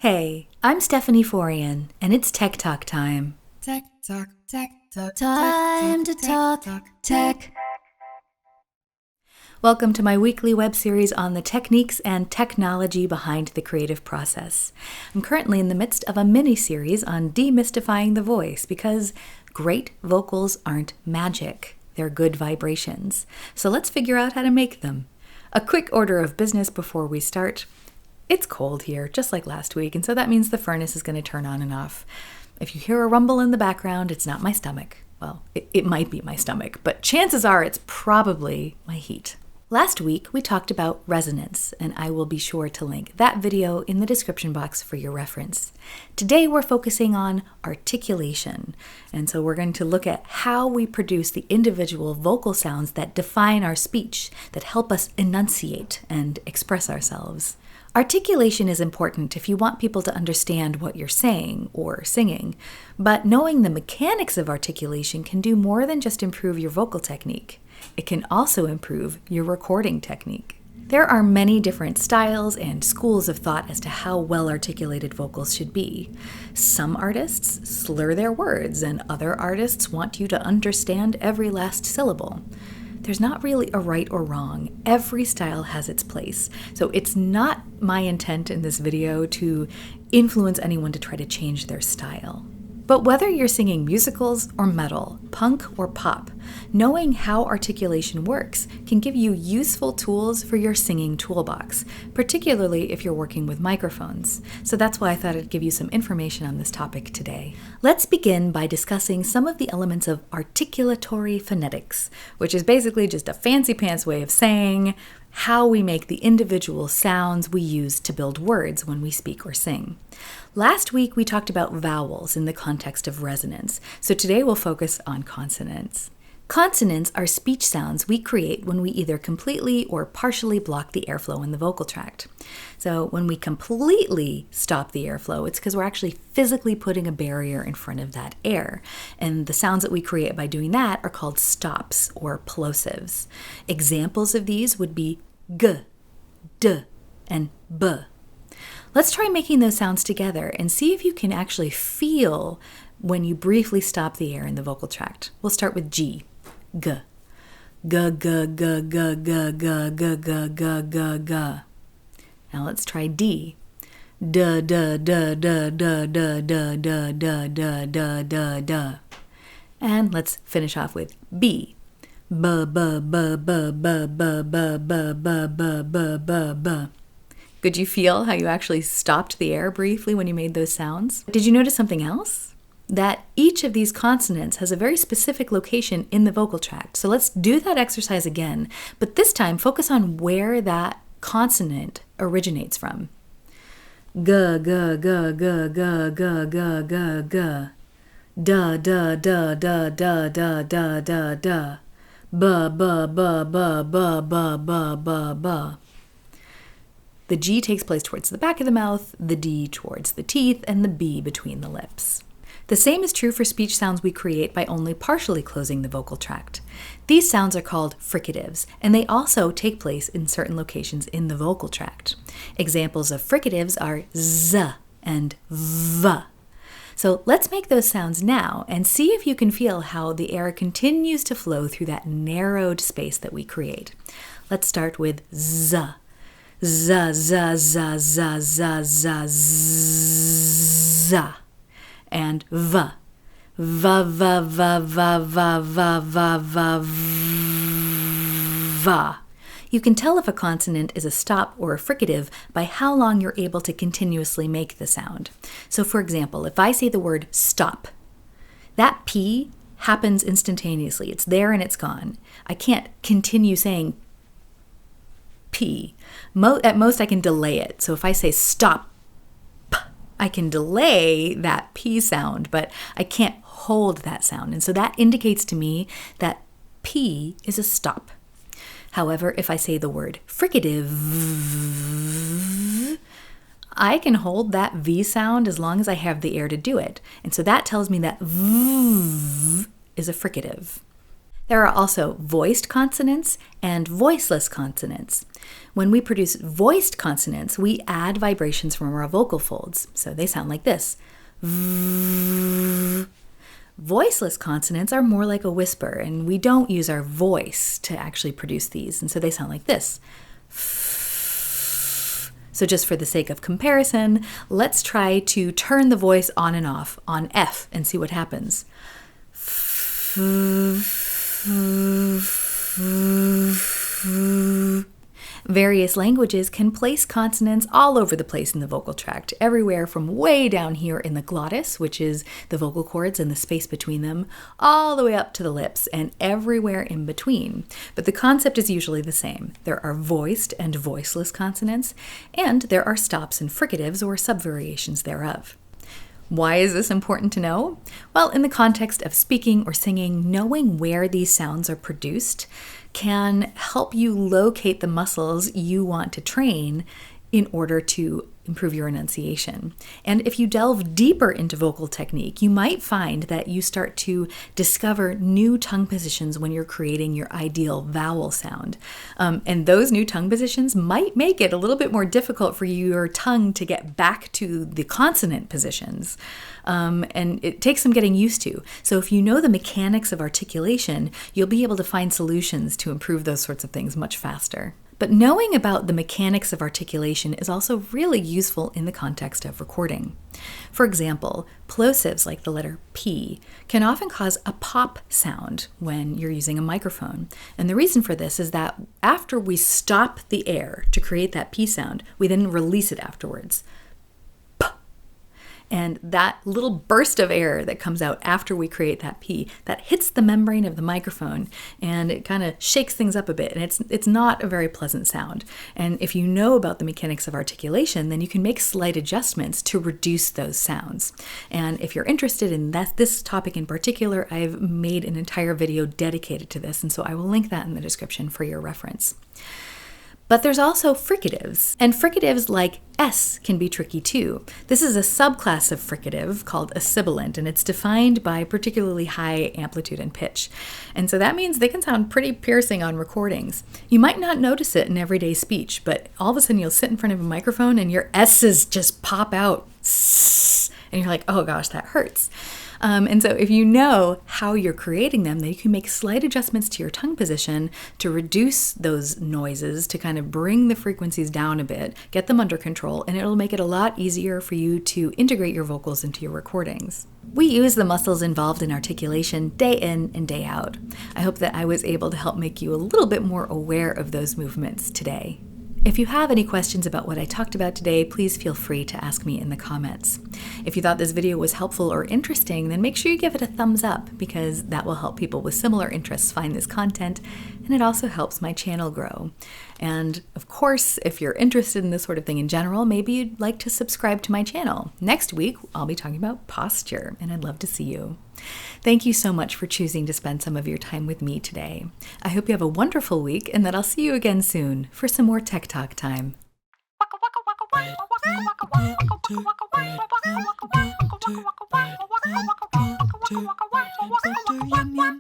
Hey, I'm Stephanie Forian, and it's Tech Talk time. Tech Talk, Tech Talk, Time to talk tech. Welcome to my weekly web series on the techniques and technology behind the creative process. I'm currently in the midst of a mini-series on demystifying the voice because great vocals aren't magic. They're good vibrations. So let's figure out how to make them. A quick order of business before we start. It's cold here, just like last week, and so that means the furnace is going to turn on and off. If you hear a rumble in the background, it's not my stomach. Well, it might be my stomach, but chances are it's probably my heat. Last week, we talked about resonance, and I will be sure to link that video in the description box for your reference. Today, we're focusing on articulation, and so we're going to look at how we produce the individual vocal sounds that define our speech, that help us enunciate and express ourselves. Articulation is important if you want people to understand what you're saying or singing, but knowing the mechanics of articulation can do more than just improve your vocal technique. It can also improve your recording technique. There are many different styles and schools of thought as to how well-articulated vocals should be. Some artists slur their words, and other artists want you to understand every last syllable. There's not really a right or wrong. Every style has its place. So it's not my intent in this video to influence anyone to try to change their style. But whether you're singing musicals or metal, punk or pop, knowing how articulation works can give you useful tools for your singing toolbox, particularly if you're working with microphones. So that's why I thought I'd give you some information on this topic today. Let's begin by discussing some of the elements of articulatory phonetics, which is basically just a fancy pants way of saying how we make the individual sounds we use to build words when we speak or sing. Last week, we talked about vowels in the context of resonance, so today we'll focus on consonants. Consonants are speech sounds we create when we either completely or partially block the airflow in the vocal tract. So when we completely stop the airflow, it's because we're actually physically putting a barrier in front of that air. And the sounds that we create by doing that are called stops or plosives. Examples of these would be g, d, and b. Let's try making those sounds together and see if you can actually feel when you briefly stop the air in the vocal tract. We'll start with G. G. G, g, g, g, g, g, g, g, g, g, g. Now let's try D. D, d, d, d, d, d, d, d, d, d, d, d, d. And let's finish off with B. B, b, b, b, b, b, b, b, b, b, b, b, b. Could you feel how you actually stopped the air briefly when you made those sounds? Did you notice something else? That each of these consonants has a very specific location in the vocal tract. So let's do that exercise again, but this time focus on where that consonant originates from. G, g, g, g, g, g, g, g, g. Da, da, da, da, da, da, da, da, da. Ba, ba, ba, ba, ba, ba, ba, ba, ba. The G takes place towards the back of the mouth, the D towards the teeth, and the B between the lips. The same is true for speech sounds we create by only partially closing the vocal tract. These sounds are called fricatives, and they also take place in certain locations in the vocal tract. Examples of fricatives are Z and V. So let's make those sounds now and see if you can feel how the air continues to flow through that narrowed space that we create. Let's start with Z. Z, z, z, z, z, z, z. And V. V, v, v, v, v, v, v, v, v. You can tell if a consonant is a stop or a fricative by how long you're able to continuously make the sound. So for example, if I say the word stop, that P happens instantaneously. It's there and it's gone. I can't continue saying P. At most, I can delay it. So if I say stop, I can delay that P sound, but I can't hold that sound. And so that indicates to me that P is a stop. However, if I say the word fricative, I can hold that V sound as long as I have the air to do it. And so that tells me that V is a fricative. There are also voiced consonants and voiceless consonants. When we produce voiced consonants, we add vibrations from our vocal folds. So they sound like this. Voiceless consonants are more like a whisper, and we don't use our voice to actually produce these, and so they sound like this. So just for the sake of comparison, let's try to turn the voice on and off on F and see what happens. Various languages can place consonants all over the place in the vocal tract, everywhere from way down here in the glottis, which is the vocal cords and the space between them, all the way up to the lips and everywhere in between. But the concept is usually the same. There are voiced and voiceless consonants, and there are stops and fricatives or subvariations thereof. Why is this important to know? Well, in the context of speaking or singing, knowing where these sounds are produced can help you locate the muscles you want to train in order to improve your enunciation. And if you delve deeper into vocal technique, you might find that you start to discover new tongue positions when you're creating your ideal vowel sound. And those new tongue positions might make it a little bit more difficult for your tongue to get back to the consonant positions. And it takes some getting used to. So if you know the mechanics of articulation, you'll be able to find solutions to improve those sorts of things much faster. But knowing about the mechanics of articulation is also really useful in the context of recording. For example, plosives like the letter P can often cause a pop sound when you're using a microphone. And the reason for this is that after we stop the air to create that P sound, we then release it afterwards. And that little burst of air that comes out after we create that P, that hits the membrane of the microphone and it kind of shakes things up a bit, and it's not a very pleasant sound. And if you know about the mechanics of articulation, then you can make slight adjustments to reduce those sounds. And if you're interested in this topic in particular, I've made an entire video dedicated to this, and so I will link that in the description for your reference. But there's also fricatives, and fricatives like S can be tricky too. This is a subclass of fricative called a sibilant, and it's defined by particularly high amplitude and pitch. And so that means they can sound pretty piercing on recordings. You might not notice it in everyday speech, but all of a sudden you'll sit in front of a microphone and your S's just pop out. And you're like, oh gosh, that hurts. And so if you know how you're creating them, then you can make slight adjustments to your tongue position to reduce those noises, to kind of bring the frequencies down a bit, get them under control, and it'll make it a lot easier for you to integrate your vocals into your recordings. We use the muscles involved in articulation day in and day out. I hope that I was able to help make you a little bit more aware of those movements today. If you have any questions about what I talked about today, please feel free to ask me in the comments. If you thought this video was helpful or interesting, then make sure you give it a thumbs up, because that will help people with similar interests find this content, and it also helps my channel grow. And of course, if you're interested in this sort of thing in general, maybe you'd like to subscribe to my channel. Next week, I'll be talking about posture, and I'd love to see you. Thank you so much for choosing to spend some of your time with me today. I hope you have a wonderful week, and that I'll see you again soon for some more Tech Talk time.